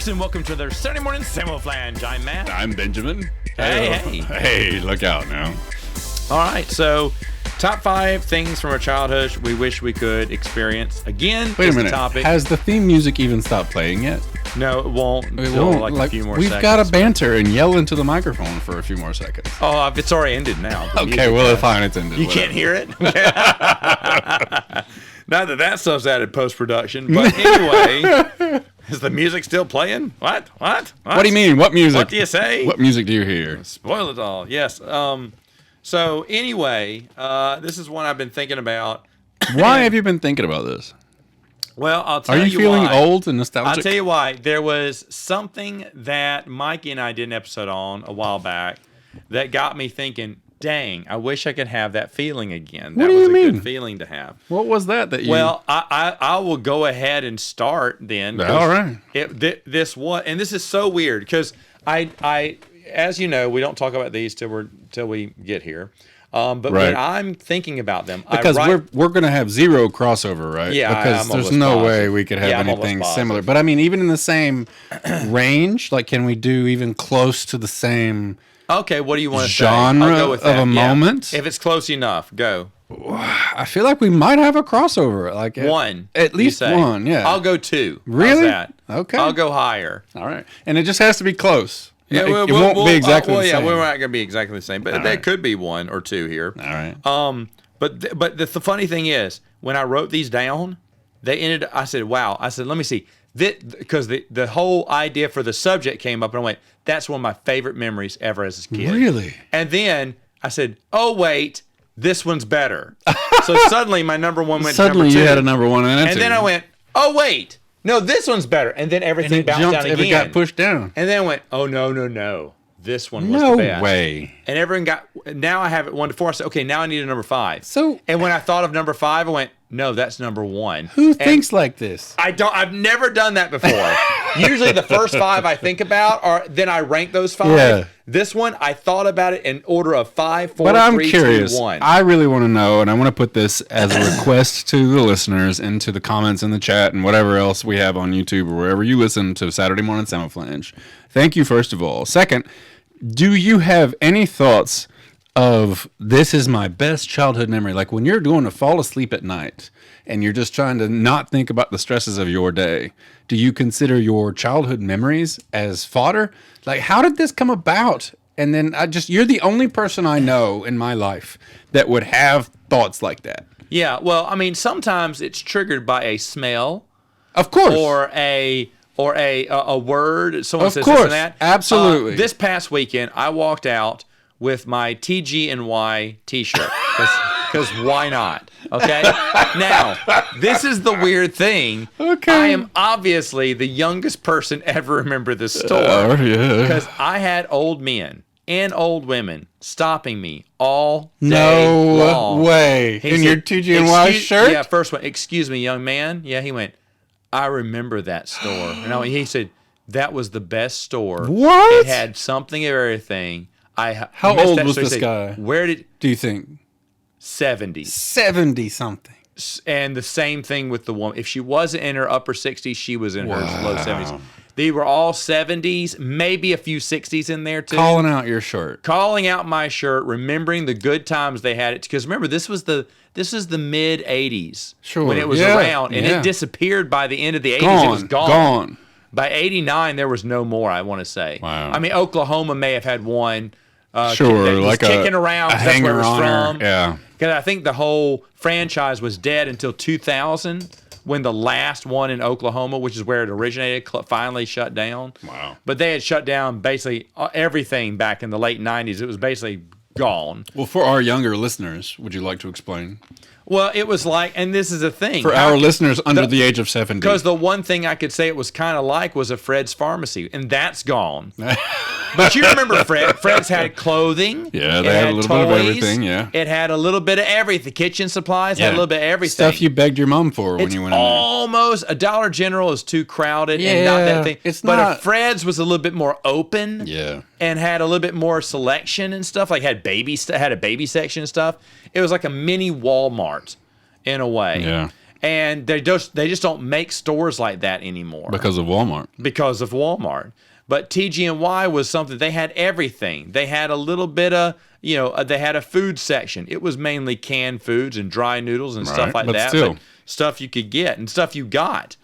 folks, and welcome to their Saturday Morning Samoflange. I'm Matt. I'm Benjamin. Hey. Hey, look out now. All right, so top 5 things from our childhood we wish we could experience. Again, Wait a is minute. the topic. Has the theme music even stopped playing yet? No, it won't. It Until won't. like a few more we've seconds. got to banter and yell into the microphone for a few more seconds. Oh, it's already ended now. The Okay, music well, has. fine, it's ended. You whatever. can't hear it? Not that stuff's added post-production, but anyway, is the music still playing? What? What do you mean? What music? What do you say? What music do you hear? Spoil it all. Yes. So anyway, this is one I've been thinking about. Why have you been thinking about this? Well, I'll tell Are you you feeling why. old and nostalgic? I'll tell you why. There was something that Mikey and I did an episode on a while back that got me thinking, dang, I wish I could have that feeling again. What That do was you a mean? good feeling to have. What was that you... Well, I will go ahead and start then. All right. This is so weird because I as you know, we don't talk about these till we get here. But Right. when I'm thinking about them, Because we're going to have zero crossover, right? Yeah, because I'm there's almost no positive. way we could have Yeah, I'm almost anything positive. similar. But I mean, even in the same range, like, can we do even close to the same Okay, what do you want to say? genre I'll go with of that. a Yeah. moment? If it's close enough, go. I feel like we might have a crossover. Like One. at you least say. one. Yeah. I'll go 2. Really? How's that? Okay. I'll go higher. All right, and it just has to be close. Yeah, it won't be exactly the same. we're not going to be exactly the same, but All there right. could be 1 or 2 here. All right. But the funny thing is, when I wrote these down, they ended. I said, "Wow!" I said, "Let me see," because the whole idea for the subject came up, and I went, "That's one of my favorite memories ever as a kid." Really? And then I said, "Oh wait, this one's better." So suddenly my number 1 went. Suddenly to number 2, you had a number 1 and a 2. and then I went, "Oh wait, no, this one's better." And then everything it bounced jumped down if again. it got pushed down. And then I went, "Oh no, this one was No the best." way. And everyone got. Now I have it 1 to 4. I said, "Okay, now I need a number 5." So- and when I thought of number 5, I went, "No, that's number 1." Who thinks like this? I've never done that before. Usually the first 5 I think about are then I rank those 5. Yeah. This one I thought about it in order of 5, 4, But I'm 3, curious. 2, 1. I really want to know, and I want to put this as a request to the listeners and to the comments in the chat and whatever else we have on YouTube or wherever you listen to Saturday Morning Samoflange. Thank you, first of all. Second, do you have any thoughts of this is my best childhood memory? Like when you're going to fall asleep at night and you're just trying to not think about the stresses of your day, do you consider your childhood memories as fodder? Like, how did this come about? And then you're the only person I know in my life that would have thoughts like that. Yeah, well, I mean, sometimes it's triggered by a smell Of course. or a word. Someone Of says course, this and that. absolutely. This past weekend, I walked out with my TG&Y T-shirt because why not? Okay. Now, this is the weird thing. Okay. I am obviously the youngest person ever remember this store Oh, yeah. because I had old men and old women stopping me all day No long. way. He In said, your TG&Y shirt? Yeah, first one. "Excuse me, young man." Yeah, he went, "I remember that store." And he said, "That was the best store. What? It had something of everything." How missed old that was store. He this said, guy? Where did Do you think? 70s? 70-something. And the same thing with the woman. If she wasn't in her upper 60s, she was in her low Wow. 70s. They were all 70s, maybe a few 60s in there too. Calling out your shirt. Calling out my shirt, remembering the good times they had it. Because remember, this is the mid 80s Sure, when it was yeah, around, and yeah. it disappeared by the end of the 80s. It was Gone. By 89, there was no more. I want to say. Wow. I mean, Oklahoma may have had one. Sure, that was like kicking around. a 'Cause that's where it was hanger-oner. from. Yeah. Because I think the whole franchise was dead until 2000, when the last one in Oklahoma, which is where it originated, finally shut down. Wow. But they had shut down basically everything back in the late 90s. It was basically gone. Well, for our younger listeners, would you like to explain? Well, it was like, and this is the thing. For our listeners under the age of 70. Because the one thing I could say it was kind of like was a Fred's Pharmacy, and that's gone. But you remember Fred's had clothing. Yeah, it they had a little bit of toys, everything, yeah. It had a little bit of everything. Kitchen supplies had a little bit of everything. Stuff you begged your mom for when It's you went in there. almost a Dollar General is too crowded and not Yeah, that thing. it's but not- a Fred's was a little bit more open. Yeah. And had a little bit more selection and stuff. Like had a baby section and stuff. It was like a mini Walmart in a way. Yeah. And they just don't make stores like that anymore Because of Walmart. But TG&Y was something, they had everything. They had a little bit of, they had a food section. It was mainly canned foods and dry noodles and stuff like but that. still. But stuff you could get and stuff you got.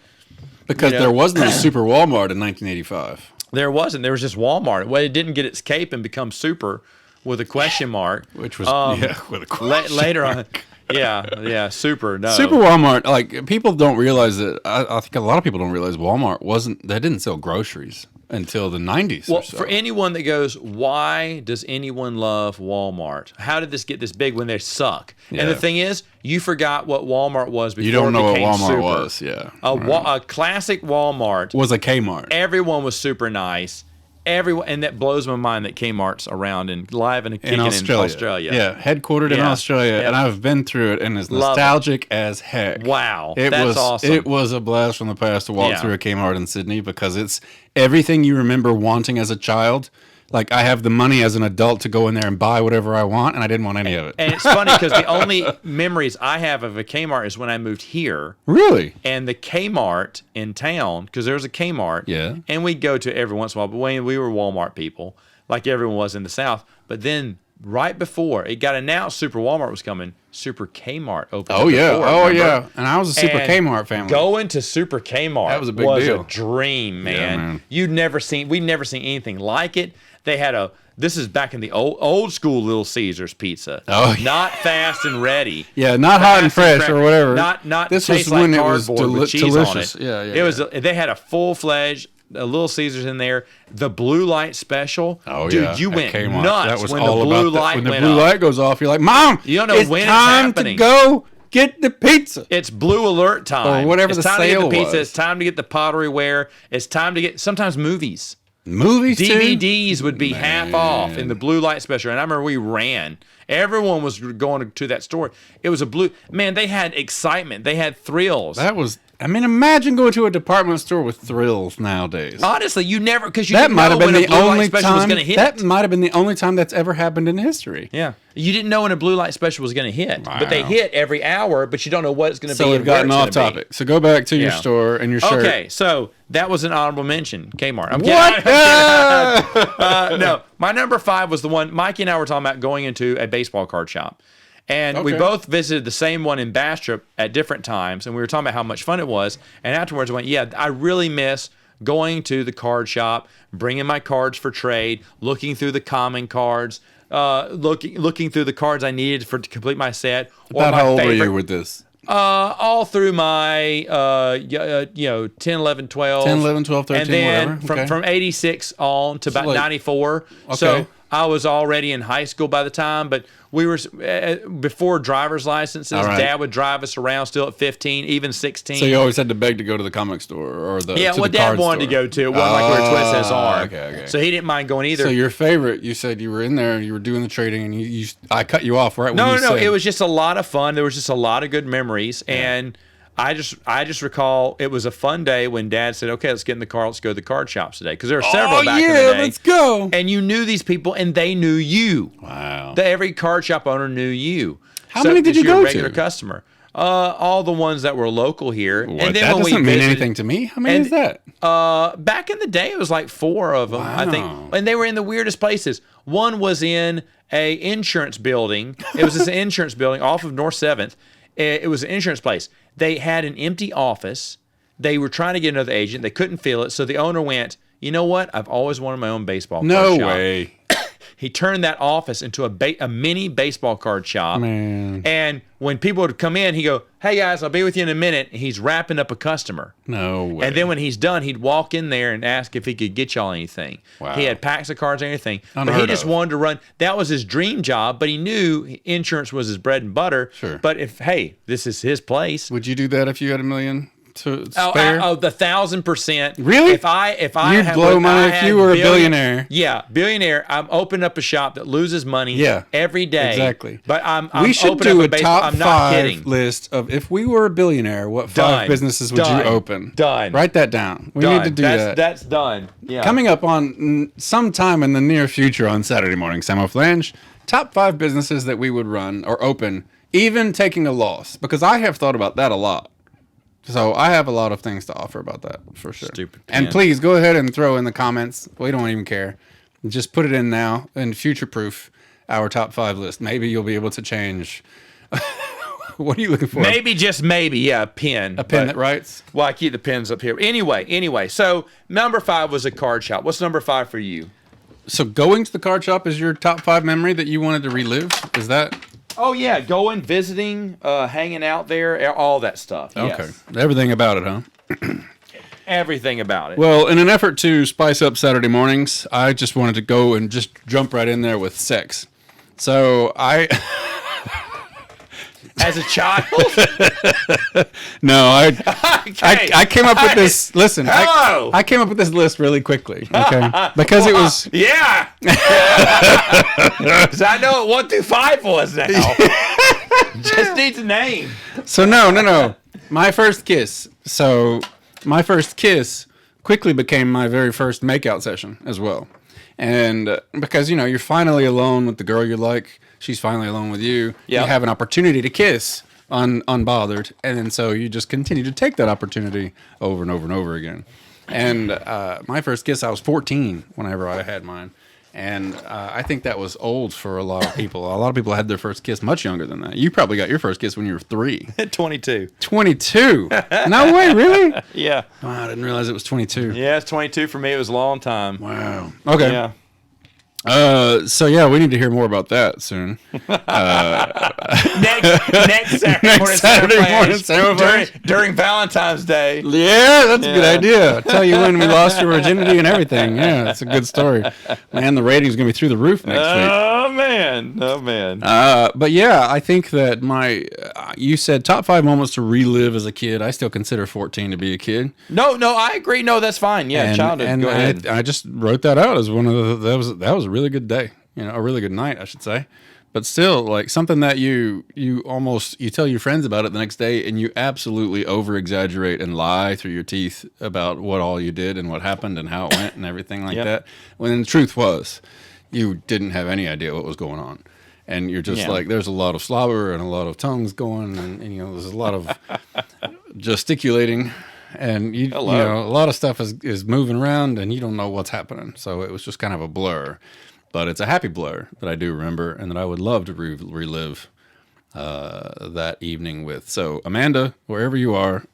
Because there wasn't a Super Walmart in 1985. There wasn't. There was just Walmart. Well, it didn't get its cape and become super with a question mark. Which was, with a question later mark. on. Yeah, super. No. Super Walmart, like, people don't realize that. I think a lot of people don't realize Walmart they didn't sell groceries until the 90s Well, or so. for anyone that goes, why does anyone love Walmart? How did this get this big when they suck? Yeah. And the thing is, you forgot what Walmart was before You don't know it what became Walmart super. was, yeah. A classic Walmart. Was a Kmart. Everyone was super nice. Everyone, and that blows my mind that Kmart's around and live and kicking in Australia. Yeah, headquartered in Australia, and I've been through it, and it's nostalgic as heck. Wow, that's awesome. It was a blast from the past to walk through a Kmart in Sydney because it's everything you remember wanting as a child. Like, I have the money as an adult to go in there and buy whatever I want, and I didn't want any of it. And it's funny because the only memories I have of a Kmart is when I moved here. Really? And the Kmart in town, because there was a Kmart. Yeah. And we'd go to it every once in a while, but we were Walmart people, like everyone was in the South. But then right before it got announced Super Walmart was coming, Super Kmart opened. Oh, yeah. And I was a Super Kmart family. Going to Super Kmart that was a big deal. A dream, man. Yeah, man. We'd never seen anything like it. They had this is back in the old school Little Caesars pizza. Oh, yeah. Not fast and ready. Yeah, not hot and fresh or whatever. Not this tastes was when like it was cardboard with cheese delicious. on it. Yeah. It was. They had a full-fledged Little Caesars in there. The blue light special. Oh, dude, yeah. you went Kmart. nuts That was when all the blue about light when the went blue up. light goes off, you're like, Mom, You don't know it's when it's time happening. to go get the pizza. It's blue alert time. Or whatever it's the time sale to get the pizza. was. It's time to get the pottery ware. It's time to get sometimes movies. Movies too? DVDs would be half off in the blue light special. And I remember we ran. Everyone was going to that store. It was man, they had excitement. They had thrills. Imagine going to a department store with thrills nowadays. Honestly, you never, because you That didn't might know have been when a the blue light only special was time. going to hit. That might have been the only time that's ever happened in history. Yeah. You didn't know when a blue light special was going to hit. Wow. But they hit every hour, but you don't know what it's going to be. So we've and where gotten it's off gonna be. topic. So go back to your store and your shirt. Okay, so that was an honorable mention, Kmart. I'm What? kidding. No, my number 5 was the one Mikey and I were talking about going into a baseball card shop. And we both visited the same one in Bastrop at different times, and we were talking about how much fun it was. And afterwards, I went, yeah, I really miss going to the card shop, bringing my cards for trade, looking through the common cards, looking through the cards I needed to complete my set. About how old were you with this? All through my 10, 11, 12. 10, 11, 12, 13, and then whatever. from 86 on to about like- 94. Okay. So I was already in high school by the time, but we were before driver's licenses. All right. Dad would drive us around still at 15, even 16. So you always had to beg to go to the comic store or the yeah, to what the Dad card wanted to store. go to. It wasn't like we were twisting his arm. Okay. So he didn't mind going either. So your favorite, you said you were in there, you were doing the trading, and I cut you off right when you No, said. it was just a lot of fun. There was just a lot of good memories, and I just recall it was a fun day when Dad said, "Okay, let's get in the car. Let's go to the card shops today." Because there were several back in the day. Let's go. And you knew these people, and they knew you. Wow. Every card shop owner knew you. How many did you you're go a to? regular customer. All the ones that were local here. What? And then That when we doesn't mean visited, anything to me. How many is that? back in the day, it was like 4 of them, I think, Wow. and they were in the weirdest places. One was in a insurance building. It was this insurance building off of North 7th. It was an insurance place. They had an empty office. They were trying to get another agent. They couldn't fill it, so the owner went, "You know what? I've always wanted my own baseball card No shop." way. He turned that office into a mini baseball card shop. Man. And when people would come in, he'd go, "Hey guys, I'll be with you in a minute." And he's wrapping up a customer. No way. And then when he's done, he'd walk in there and ask if he could get y'all anything. Wow. He had packs of cards and everything. But he Unheard just of. wanted to run. That was his dream job, but he knew insurance was his bread and butter. Sure. But this is his place. Would you do that if you had $1 million to Oh, spare? the 1,000%. Really? If I You'd blow money if you were a billionaire. Yeah, billionaire. I'm opening up a shop that loses money. Yeah, every day. exactly. But I'm we should opening do up a top I'm not 5 kidding. list of if we were a billionaire, what 5 Done. businesses would Done. you open? Done. Write that down. We Done. need to do that. That's done. Yeah. Coming up on sometime in the near future on Saturday Morning Samoflange, top 5 businesses that we would run or open, even taking a loss. Because I have thought about that a lot. So I have a lot of things to offer about that for sure. Stupid And pen. please go ahead and throw in the comments. We don't even care. Just put it in now and future proof our top 5 list. Maybe you'll be able to change. What are you looking for? Maybe, just maybe, yeah, a pen. A pen that writes? Well, I keep the pens up here. Anyway, so number 5 was a card shop. What's number 5 for you? So going to the card shop is your top 5 memory that you wanted to relive? Is that? Oh, yeah, going, visiting, hanging out there, all that stuff. Okay. Yes. Everything about it, huh? Everything about it. Well, in an effort to spice up Saturday mornings, I just wanted to go and just jump right in there with sex. So I... As a child? No, Okay. I came up with this. Listen, Hello. I came up with this list really quickly, okay? Because it was Yeah. Because I know what 1 through 5 was now. Just needs a name. so no. My first kiss. So my first kiss quickly became my very first makeout session as well, and because you're finally alone with the girl you like, she's finally alone with you. Yep. You have an opportunity to kiss unbothered, and then so you just continue to take that opportunity over and over and over again. And my first kiss, I was 14 whenever I had mine. And I think that was old for a lot of people. A lot of people had their first kiss much younger than that. You probably got your first kiss when you were 3. 22. 22? No way, really? Yeah. Wow, I didn't realize it was 22. Yeah, it's 22 for me. It was a long time. Wow. Okay. Yeah. So yeah, we need to hear more about that soon. Next Saturday morning Samoflange. during Valentine's Day. Yeah, that's a good idea. I'll tell you when we lost your virginity and everything. Yeah, that's a good story. Man, the rating's going to be through the roof next week. Oh, man. But yeah, I think that you said top 5 moments to relive as a kid. I still consider 14 to be a kid. No, I agree. No, that's fine. Yeah, childhood. And Go ahead. I just wrote that out as one of that was a really good day. A really good night, I should say. But still, like something that you tell your friends about it the next day, and you absolutely over exaggerate and lie through your teeth about what all you did and what happened and how it went and everything like that. When the truth was, you didn't have any idea what was going on, and you're just like, there's a lot of slobber and a lot of tongues going, and there's a lot of gesticulating. And a lot of stuff is moving around, and you don't know what's happening. So it was just kind of a blur, but it's a happy blur that I do remember, and that I would love to relive that evening with. So Amanda, wherever you are,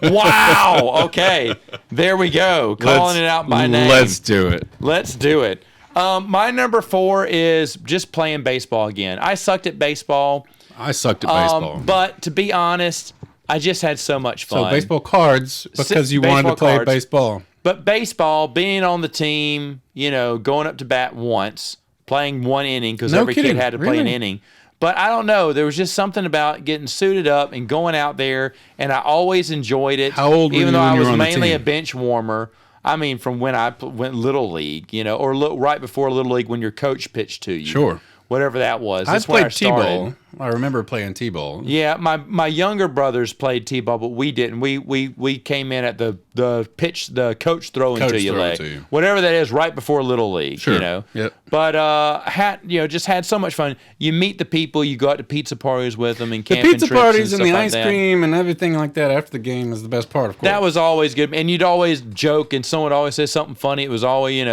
Wow. Okay. There we go. Calling it out by name. Let's do it. Let's do it. My number 4 is just playing baseball again. I sucked at baseball. I sucked at baseball, But to be honest, I just had so much fun. so baseball cards because you wanted to play cards. baseball. But baseball, being on the team, going up to bat once, playing 1 inning, because No every kidding. kid had to play an Really? inning. But I don't know. There was just something about getting suited up and going out there, and I always enjoyed it. How old were even you though when I you was were on the mainly a team? bench warmer. I mean, from when I went Little League, or right before Little League when your coach pitched to you. Sure. Whatever that was. I That's when I played started. t-ball. I remember playing t-ball. Yeah, my younger brothers played t-ball, but we didn't. We came in at the pitch, the coach throwing Coach to you, throwing like, to you. whatever that is, right before Little League. Sure. Yep. But just had so much fun. You meet the people, you go out to pizza parties with them, and The camping pizza trips parties and stuff the like ice that. cream and everything like that after the game is the best part, of course. That was always good, and you'd always joke, and someone would always say something funny. It was always,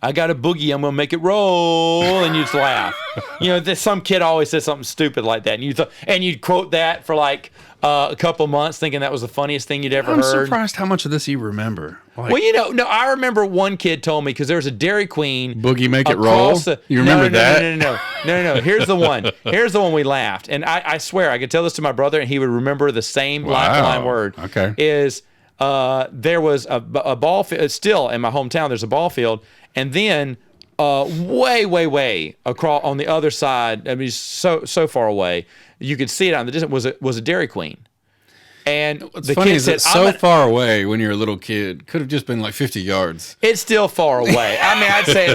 I got a boogie, I'm gonna make it roll, and you'd laugh. Some kid always said something stupid like that, and you'd quote that for like a couple months, thinking that was the funniest thing you'd ever I'm heard. surprised how much of this you remember. Like, Well, no, I remember one kid told me, because there was a Dairy Queen. Boogie Make It Roll? You remember that? No. Here's the one. Here's the one we laughed. And I swear, I could tell this to my brother, and he would remember the same line for line word. Okay. Is there was a ball field, still in my hometown, there's a ball field, and then way across on the other side, I mean, so far away, you could see it out in the distance, was a Dairy Queen. And What's the funny kid is said, it's so far away when you're a little kid. Could have just been like 50 yards. It's still far away. I mean, I'd say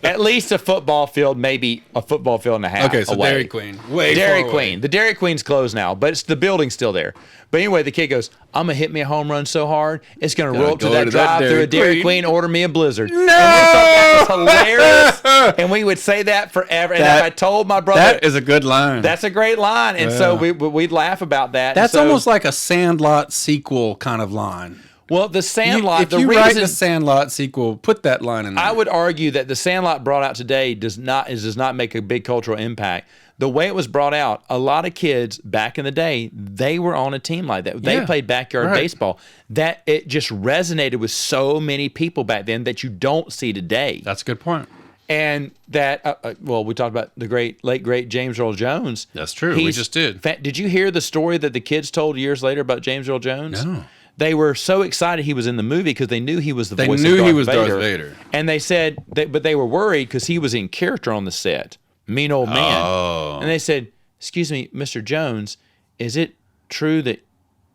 at least a football field, maybe a football field and a half Okay, so away. Dairy Queen. Way Dairy far Queen. away. The Dairy Queen's closed now, but the building's still there. But anyway, the kid goes, I'm going to hit me a home run so hard, it's going to roll up to go that to that drive through a Dairy Dairy Queen, order me a Blizzard. No! And we thought that was hilarious. And we would say that forever. And if I told my brother. That is a good line. That's a great line. And so we'd laugh about that. That's so, almost like a Sandlot sequel kind of line. Well, the Sandlot, If you write the Sandlot sequel, put that line in there. I would argue that the Sandlot brought out today does not make a big cultural impact. The way it was brought out, a lot of kids back in the day, they were on a team like that. They played backyard baseball. That it just resonated with so many people back then that you don't see today. That's a good point. And that, we talked about the late great James Earl Jones. That's true. We just did. Did you hear the story that the kids told years later about James Earl Jones? No. They were so excited he was in the movie because they knew he was the voice of Darth Vader. They knew he was Darth Vader. And they said, but they were worried because he was in character on the set. Mean old man. Oh. And they said, "Excuse me, Mr. Jones, is it true that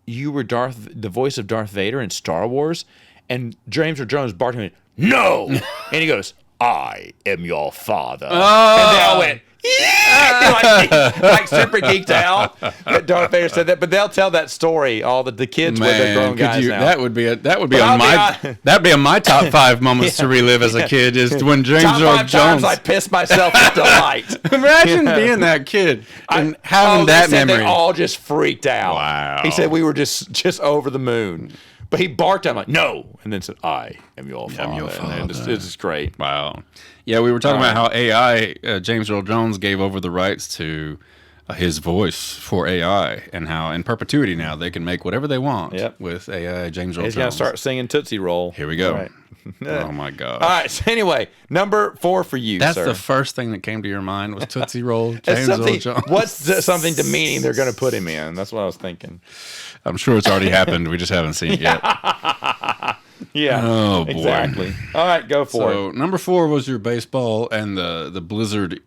you were the voice of Darth Vader in Star Wars?" And James Earl Jones barked him, "No!" And he goes, "I am your father." Oh. And they all went, "Yeah!" like super geeked out that Darth Vader said that. But they'll tell that story. All the kids with their grown guys now. That would be on my top 5 moments to relive as a kid. Is when James Earl Jones. Times I pissed myself with delight. Imagine being that kid and having that memory. They all just freaked out. Wow. He said we were just over the moon. But he barked at him like, "No," and then said, "I am your father." your And it's just great. Wow. Yeah, we were talking about how AI, James Earl Jones gave over the rights to his voice for AI, and how in perpetuity now they can make whatever they want with AI, James Earl Jones. He's going to start singing Tootsie Roll. Here we go. Right. Oh, my God. All right, so anyway, number 4 for you, That's sir. the first thing that came to your mind was Tootsie Roll, James Earl Jones. What's something demeaning they're going to put him in? That's what I was thinking. I'm sure it's already happened. We just haven't seen it yet. Yeah. Oh, boy. Exactly. All right, go for it. So number 4 was your baseball and the Blizzard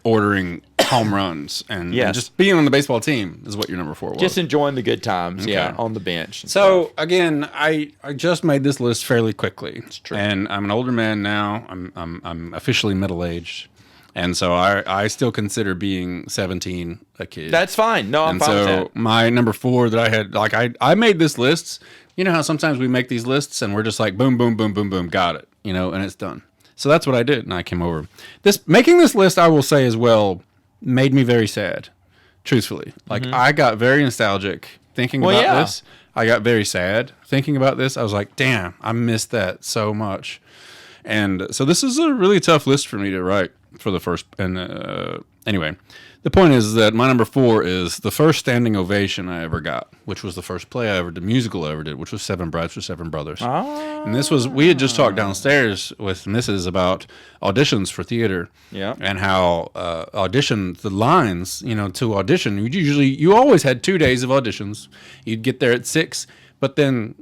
ordering home runs and just being on the baseball team is what your number 4 was. Just enjoying the good times, on the bench. So again, I just made this list fairly quickly. It's true. And I'm an older man now. I'm officially middle aged. And so I still consider being 17 a kid. That's fine. No, I'm fine with that. My number 4 that I had, like I made this list. You know how sometimes we make these lists and we're just like, boom, boom, boom, boom, boom, got it, and it's done. So that's what I did, and I came over. Making this list, I will say as well, made me very sad, truthfully. Like, I got very nostalgic thinking about this. I got very sad thinking about this. I was like, damn, I missed that so much. And so this is a really tough list for me to write for the first. And anyway, the point is that my number 4 is the first standing ovation I ever got, which was the first play I ever did, musical I ever did, which was Seven Brides for Seven Brothers. And this was, we had just talked downstairs with Mrs. about auditions for theater. Yeah. And how the lines, to audition, you always had 2 days of auditions. You'd get there at 6, but then,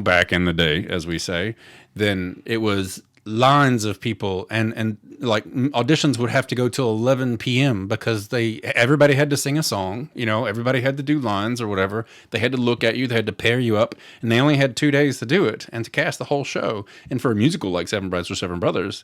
back in the day, as we say, then it was lines of people and like auditions would have to go till 11 p.m. because everybody had to sing a song, everybody had to do lines or whatever. They had to look at you, they had to pair you up, and they only had 2 days to do it and to cast the whole show. And for a musical like Seven Brides for Seven Brothers,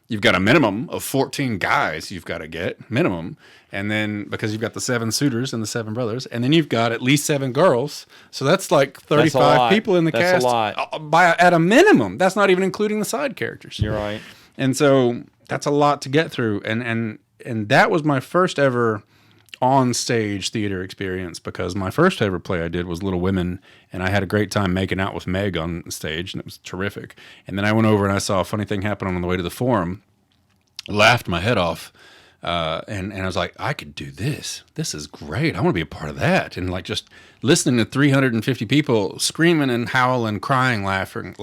you've got a minimum of 14 guys you've got to get, minimum. And then, because you've got the 7 suitors and the 7 brothers, and then you've got at least 7 girls. So that's like 35 people in the cast. That's a lot. At a minimum. That's not even including the side characters. You're right. And so that's a lot to get through. And that was my first ever on-stage theater experience, because my first ever play I did was Little Women, and I had a great time making out with Meg on stage, and it was terrific. And then I went over and I saw a funny thing happen on the way to the Forum, laughed my head off, and I was like, I could do this. This is great. I want to be a part of that. And like just listening to 350 people screaming and howling, crying, laughing,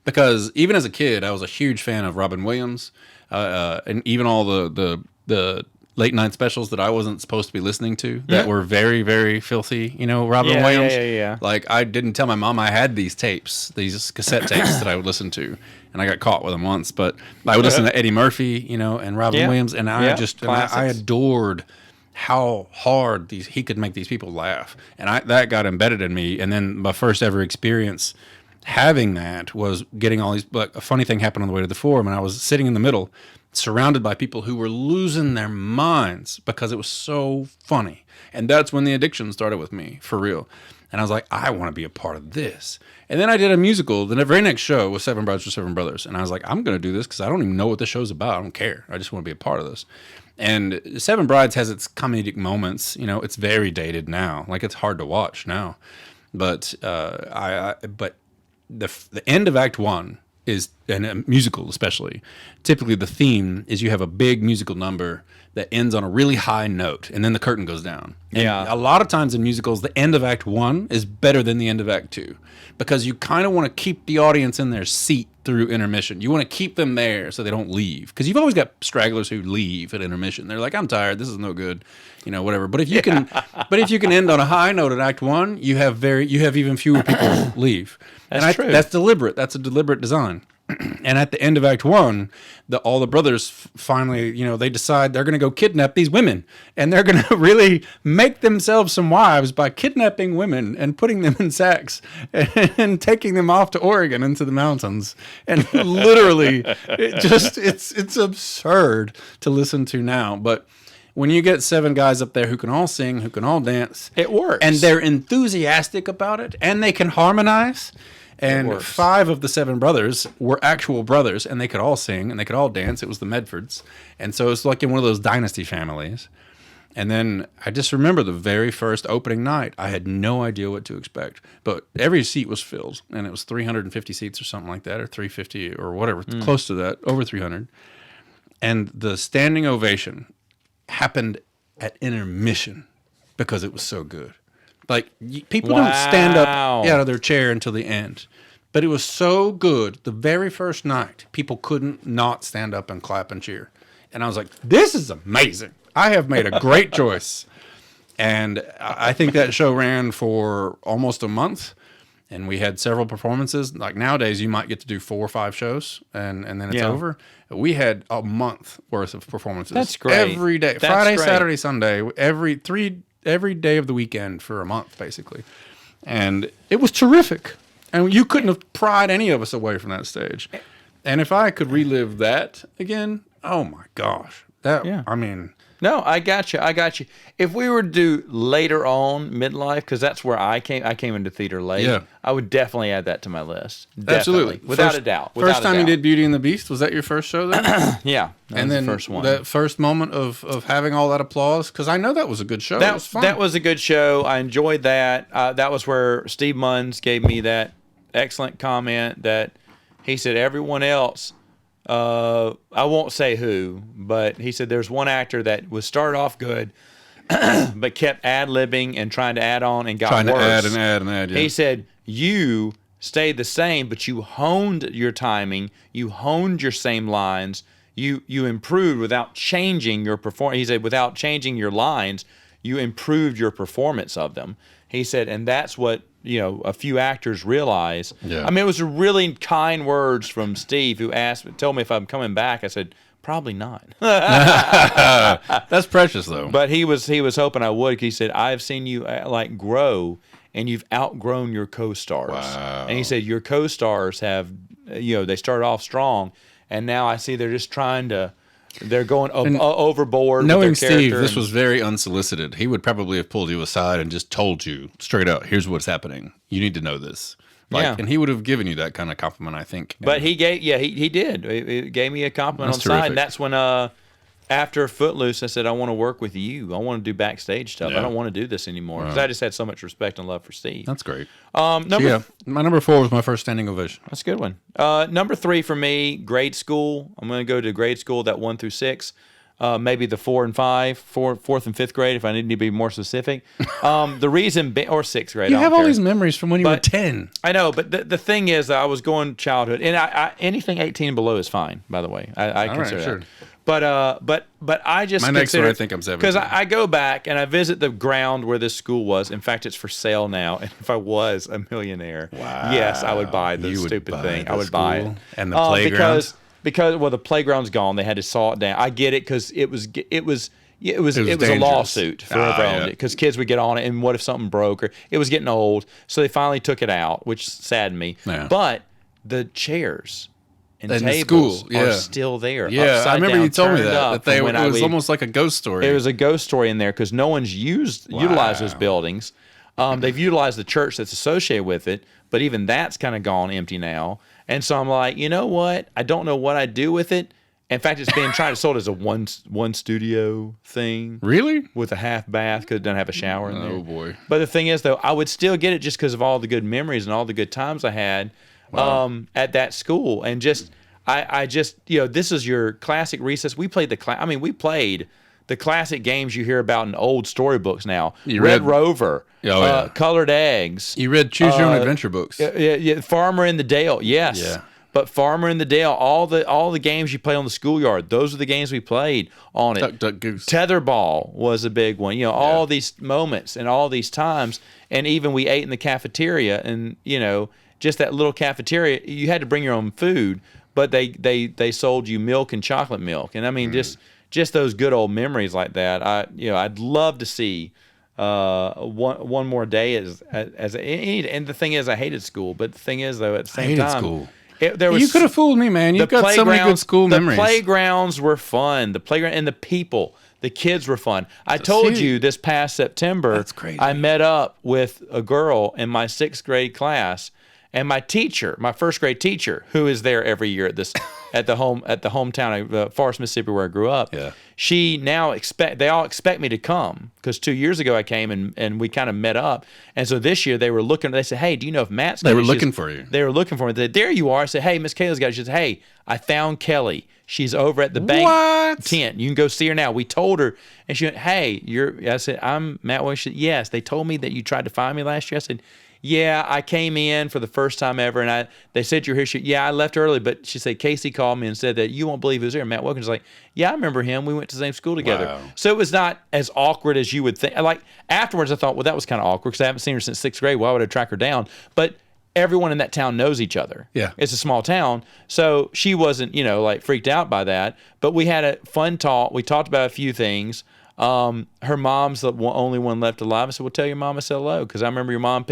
because even as a kid, I was a huge fan of Robin Williams, and even all the late night specials that I wasn't supposed to be listening to that were very, very filthy, Robin Williams. Yeah. Like, I didn't tell my mom I had these tapes, these cassette tapes that I would listen to, and I got caught with them once. But I would listen to Eddie Murphy, and Robin Williams, and I I adored how hard he could make these people laugh, and that got embedded in me. And then my first ever experience having that was getting all these. Like, a funny thing happened on the way to the Forum, and I was sitting in the middle, surrounded by people who were losing their minds because it was so funny. And that's when the addiction started with me, for real. And I was like, I want to be a part of this. And then I did a musical. The very next show was Seven Brides for Seven Brothers. And I was like, I'm going to do this because I don't even know what the show's about. I don't care. I just want to be a part of this. And Seven Brides has its comedic moments. You know, it's very dated now. Like, it's hard to watch now. But but the end of Act 1 is, and a musical especially, typically the theme is you have a big musical number that ends on a really high note, and then the curtain goes down. And Yeah. a lot of times in musicals, the end of Act 1 is better than the end of Act 2 because you kind of want to keep the audience in their seat through intermission. You want to keep them there so they don't leave, because you've always got stragglers who leave at intermission. They're like, I'm tired, this is no good, you know, whatever. But if you can, end on a high note at Act 1, you have even fewer people leave. That's true. That's deliberate. That's a deliberate design. And at the end of Act 1, all the brothers finally, you know, they decide they're going to go kidnap these women, and they're going to really make themselves some wives by kidnapping women and putting them in sacks and taking them off to Oregon into the mountains. And literally, it's absurd to listen to now, but when you get 7 guys up there who can all sing, who can all dance, It works. and they're enthusiastic about it, and they can harmonize. And 5 of the 7 brothers were actual brothers, and they could all sing and they could all dance. It was the Medfords. And so it's like in one of those dynasty families. And then I just remember the very first opening night. I had no idea what to expect, but every seat was filled, and it was 350 seats or something like that, or 350 or whatever, close to that, over 300. And the standing ovation happened at intermission because it was so good. Like, people don't stand up out of their chair until the end. But it was so good, the very first night, people couldn't not stand up and clap and cheer. And I was like, this is amazing. I have made a great choice. And I think that show ran for almost a month. And we had several performances. Like, nowadays, you might get to do 4 or 5 shows, and then it's over. We had a month worth of performances. That's great. Every day. That's Friday, great. Saturday, Sunday. Every day of the weekend for a month, basically. And it was terrific. And you couldn't have pried any of us away from that stage. And if I could relive that again, oh my gosh. I mean... No, I got you. If we were to do later on midlife, because that's where I came into theater late. Yeah. I would definitely add that to my list. Definitely. Absolutely. Without a doubt. First time you did Beauty and the Beast, was that your first show then? Yeah. That And was then the first one. that first moment of having all that applause, because I know that was a good show. It was fun. That was a good show. I enjoyed that. That was where Steve Munns gave me that excellent comment that he said everyone else, I won't say who, but he said there's one actor that was started off good, but kept ad-libbing and trying to add on and got trying worse. to add and add. Yeah. He said you stayed the same, but you honed your timing, you honed your same lines, you improved without changing your performance. He said without changing your lines, you improved your performance of them. He said, and that's what, you know, a few actors realize. Yeah. I mean, it was really kind words from Steve, who told me if I'm coming back. I said, probably not. That's precious, though. But he was hoping I would. He said, I've seen you like grow, and you've outgrown your co-stars. Wow. And he said your co-stars have, you know, they started off strong, and now I see they're just trying to. They're going overboard. Knowing with their Steve, character this was very unsolicited. He would probably have pulled you aside and just told you straight out, here's what's happening. You need to know this. Yeah. And he would have given you that kind of compliment, I think. But he did. He gave me a compliment That's on the side. terrific. And that's when, after Footloose, I said, I want to work with you. I want to do backstage stuff. Yeah. I don't want to do this anymore. Because I just had so much respect and love for Steve. That's great. My number 4 was my first standing ovation. That's a good one. Number 3 for me, grade school. I'm going to go to grade school, that 1 through 6. Maybe the 4 and 5, 4th and 5th grade, if I need to be more specific. The reason, or 6th grade. You I have don't all care. these memories from when you were 10. I know, but the thing is, I was going childhood, and I anything 18 and below is fine. By the way, I consider sure. that. But I just My next consider, one, I think I'm 17. because I go back and I visit the ground where this school was. In fact, it's for sale now. And if I was a millionaire, yes, I would buy the You would stupid buy thing. the I would buy it. school and the playground? Because the playground's gone. They had to saw it down. I get it because it was a dangerous. lawsuit for whoever owned yeah. it, because kids would get on it, and what if something broke, or it was getting old, so they finally took it out, which saddened me. Yeah. But the chairs and In the tables school, yeah. are still there. Yeah, upside I remember down, you told me turned that. up That from when it I was leave. almost like a ghost story. It was a ghost story in there because no one's utilized those buildings. They've utilized the church that's associated with it, but even that's kind of gone empty now. And so I'm like, you know what? I don't know what I'd do with it. In fact, it's being tried to sold as a one studio thing. Really? With a half bath because it doesn't have a shower in there. Oh, boy. But the thing is, though, I would still get it just because of all the good memories and all the good times I had at that school. And just, I just, this is your classic recess. We played we played the classic games you hear about in old storybooks now. You Red read- Rover, Colored Eggs. You read Choose Your Own Adventure books. Yeah, Farmer in the Dale, yes. Yeah. But Farmer in the Dale, all the games you play on the schoolyard, those are the games we played on it. Duck, Duck, Goose. Tetherball was a big one. All these moments and all these times, and even we ate in the cafeteria, and just that little cafeteria, you had to bring your own food, but they sold you milk and chocolate milk, and I mean just those good old memories like that. I'd love to see one more day as and the thing is, I hated school, but the thing is, though, at the same time, school. You could have fooled me, man. You've got so many good school memories. The playgrounds were fun. The playground and the people, the kids were fun. I told you this past September, That's crazy. I met up with a girl in my 6th grade class, and my teacher, my 1st grade teacher, who is there every year at the hometown, Forest, Mississippi, where I grew up. Yeah. They all expect me to come because 2 years ago I came and we kind of met up, and so this year they said, hey, do you know if Matt's They coming? were looking for you. They were looking for me. They said, there you are. I said, hey, Miss Kayla's got you. She said, hey, I found Kelly. She's over at the bank tent. You can go see her now. We told her, and she went, hey, I said, I'm Matt Williams. She said, yes. They told me that you tried to find me last year. I said, yeah, I came in for the first time ever, and they said you're here. I left early, but she said Casey called me and said that you won't believe who's here. Matt Wilkins was like, yeah, I remember him. We went to the same school together. Wow. So it was not as awkward as you would think. Like afterwards, I thought, well, that was kind of awkward because I haven't seen her since 6th grade. Why would I track her down? But everyone in that town knows each other. Yeah. It's a small town. So she wasn't, freaked out by that. But we had a fun talk. We talked about a few things. Her mom's the only one left alive. I said, well, tell your mom I said hello. Because I remember your mom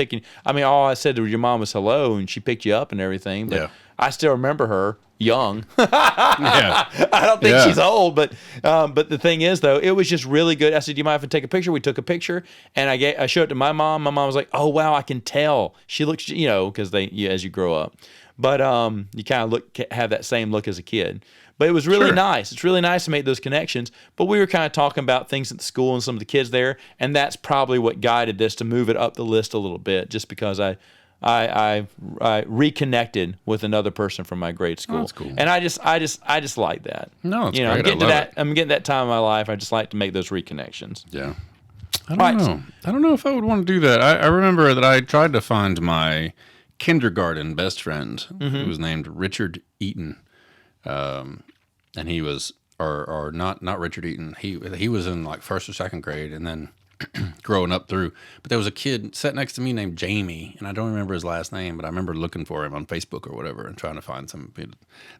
all I said to your mom was hello, and she picked you up and everything. But I still remember her young. Yeah. I don't think she's old, but the thing is, though, it was just really good. I said, do you mind if I take a picture? We took a picture, and I showed it to my mom. My mom was like, oh, wow, I can tell. She looks, because as you grow up. But you kind of have that same look as a kid. But it was really nice. It's really nice to make those connections. But we were kind of talking about things at the school and some of the kids there, and that's probably what guided this to move it up the list a little bit, just because I reconnected with another person from my grade school. That's cool. And I just like that. No, it's great. I'm getting I love that. it. I'm getting that time in my life. I just like to make those reconnections. Yeah. I don't know. I don't know if I would want to do that. I remember that I tried to find my kindergarten best friend, who was named Richard Eaton. And he was, or not Richard Eaton. He was in like 1st or 2nd grade, and then growing up through. But there was a kid sat next to me named Jamie, and I don't remember his last name, but I remember looking for him on Facebook or whatever and trying to find some.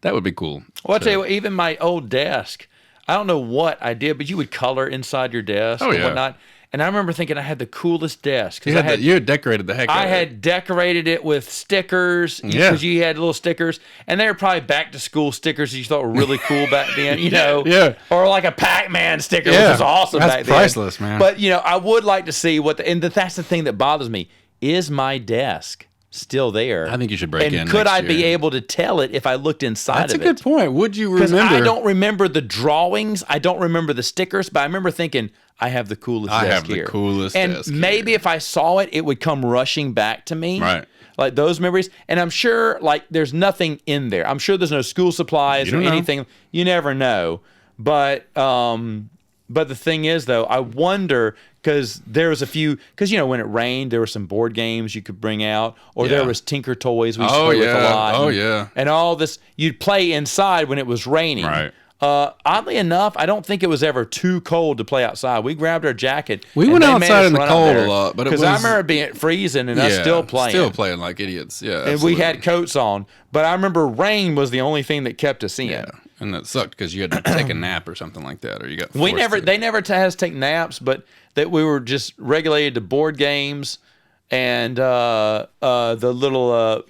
That would be cool. Well, I'll tell you what, even my old desk, I don't know what I did, but you would color inside your desk and whatnot. And I remember thinking I had the coolest desk. You had decorated the heck out of it. I had decorated it with stickers because you had little stickers. And they were probably back to school stickers that you thought were really cool back then, Yeah. Or like a Pac-Man sticker, which was awesome back then. That's priceless, man. But, I would like to see that's the thing that bothers me. Is my desk still there? I think you should break in. And could I be able to tell it if I looked inside That's of it? a good point. Would you remember? Because I don't remember the drawings. I don't remember the stickers, but I remember thinking, I have the coolest desk here. I have the coolest desk And maybe if I saw it, it would come rushing back to me. Right. Like those memories. And I'm sure there's nothing in there. I'm sure there's no school supplies or anything. You never know. But the thing is, though, I wonder, because there was a few, because, when it rained, there were some board games you could bring out, or there was Tinker Toys we used to play with a lot. And all this, you'd play inside when it was raining. Right. Oddly enough, I don't think it was ever too cold to play outside. We grabbed our jacket. We went outside in the cold a lot, but because I remember being freezing and us still playing like idiots. Yeah, and we had coats on. But I remember rain was the only thing that kept us in. Yeah, and that sucked because you had to take a nap or something like that, or you got. They never had us take naps, but that we were just regulated to board games and the little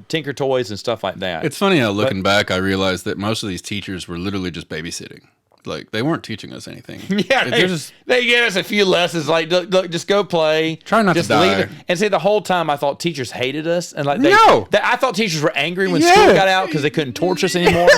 Tinker Toys and stuff like that. It's funny how looking back, I realized that most of these teachers were literally just babysitting. Like, they weren't teaching us anything. Yeah, They're just they gave us a few lessons, like, look, just go play. Try not to just die. Leave it. And see, the whole time I thought teachers hated us, and like I thought teachers were angry when Yeah. school got out because they couldn't torture us anymore.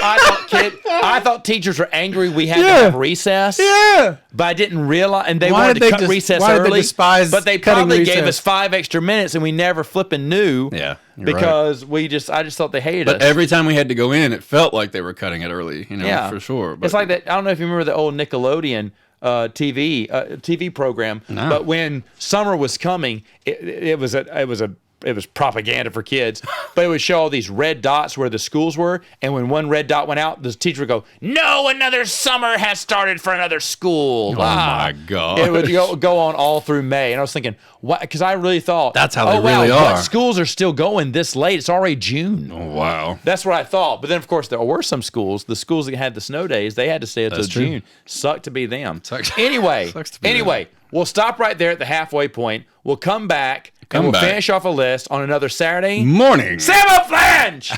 I thought teachers were angry we had to have recess. Yeah. But I didn't realize, and they Why wanted did to they cut just- recess why did they early. despise But they cutting probably gave recess? us 5 extra minutes, and we never flipping knew. Yeah, you're because I just thought they hated But us. every time we had to go in, it felt like they were cutting it early, Yeah, for sure. But It's like that. I don't know if you remember the old Nickelodeon TV program, No. but when summer was coming, it was propaganda for kids, but it would show all these red dots where the schools were, and when one red dot went out, the teacher would go, "No, another summer has started for another school." Oh my God. It would go on all through May, and I was thinking, what? Because I really thought That's how they wow, really what are. schools are still going this late? It's already June. oh, wow. That's what I thought. But then, of course, there were some schools. The schools that had the snow days, they had to stay until That's true. June. Sucked to be them. Sucks- Anyway, sucks to be we'll stop right there at the halfway point. We'll come back and we'll back. finish off a list on another Saturday. Morning. Samoflange!